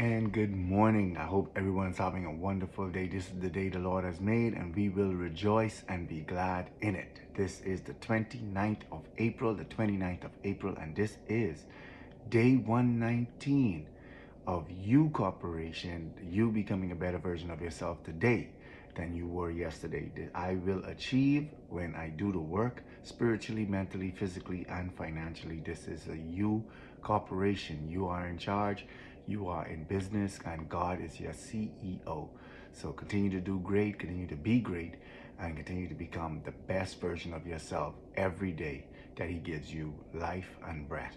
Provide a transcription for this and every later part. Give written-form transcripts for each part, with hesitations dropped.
And good morning. I hope everyone's having a wonderful day. This is the day the Lord has made, and we will rejoice and be glad in it. This is the 29th of April, and this is day 119 of You Corporation, you becoming a better version of yourself today than you were yesterday. That I will achieve when I do the work spiritually, mentally, physically, and financially. This is a You Corporation. You are in charge. You are in business, and God is your CEO. So continue to do great, continue to be great, and continue to become the best version of yourself every day that He gives you life and breath.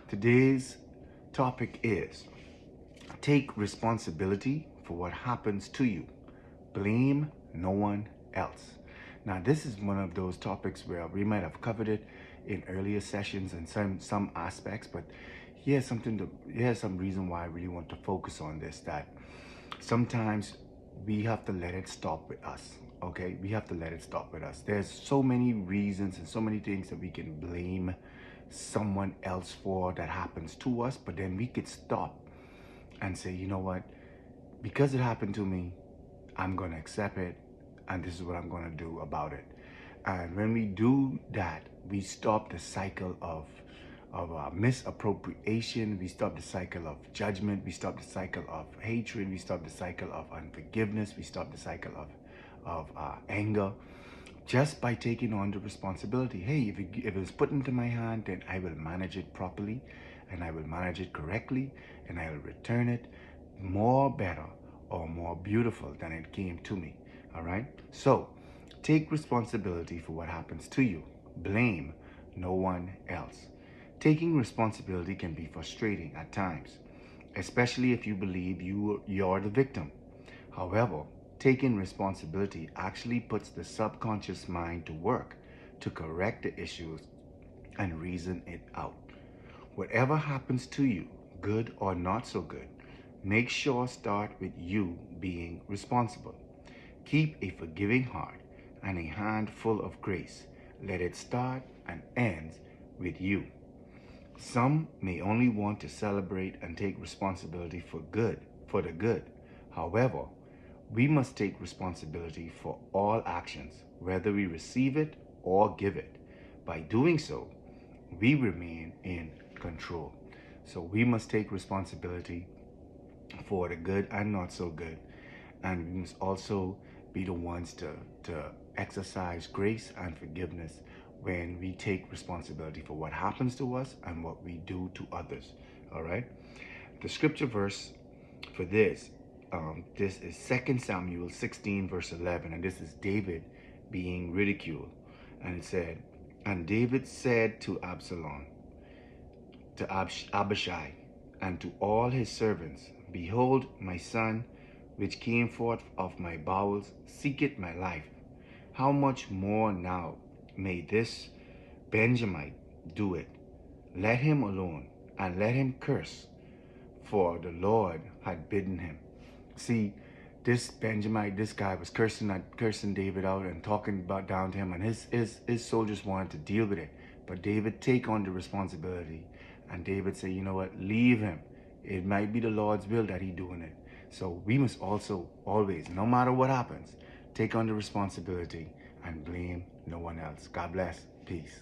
Today's topic is take responsibility for what happens to you. Blame no one else. Now, this is one of those topics where we might have covered it in earlier sessions and some aspects, but here's some reason why I really want to focus on this, that sometimes we have to let it stop with us. Okay, we have to let it stop with us. There's so many reasons and so many things that we can blame someone else for that happens to us, but then we could stop and say, you know what, because it happened to me, I'm going to accept it, and this is what I'm going to do about it. And when we do that, we stop the cycle of misappropriation. We stop the cycle of judgment. We stop the cycle of hatred. We stop the cycle of unforgiveness. We stop the cycle of anger, just by taking on the responsibility. Hey, if it's put into my hand, then I will manage it properly, and I will manage it correctly, and I will return it more better or more beautiful than it came to me. All right? So take responsibility for what happens to you. Blame no one else. Taking responsibility can be frustrating at times, especially if you believe you're the victim. However, taking responsibility actually puts the subconscious mind to work to correct the issues and reason it out. Whatever happens to you, good or not so good, make sure start with you being responsible. Keep a forgiving heart and a hand full of grace. Let it start and end with you. Some may only want to celebrate and take responsibility for the good. However, we must take responsibility for all actions, whether we receive it or give it. By doing so, we remain in control. So we must take responsibility for the good and not so good. And we must also be the ones to exercise grace and forgiveness when we take responsibility for what happens to us and what we do to others. All right? The scripture verse for this is 2 Samuel 16 verse 11, and this is David being ridiculed. And it said, and David said to Absalom, to Abishai, and to all his servants, behold, my son, which came forth of my bowels, seeketh my life. How much more now may this Benjamite do it? Let him alone, and let him curse, for the Lord had bidden him. See, this Benjamite, this guy was cursing David out and talking about down to him, and his soldiers wanted to deal with it. But David take on the responsibility, and David say, you know what, leave him. It might be the Lord's will that he doing it. So we must also always, no matter what happens, take on the responsibility and blame no one else. God bless. Peace.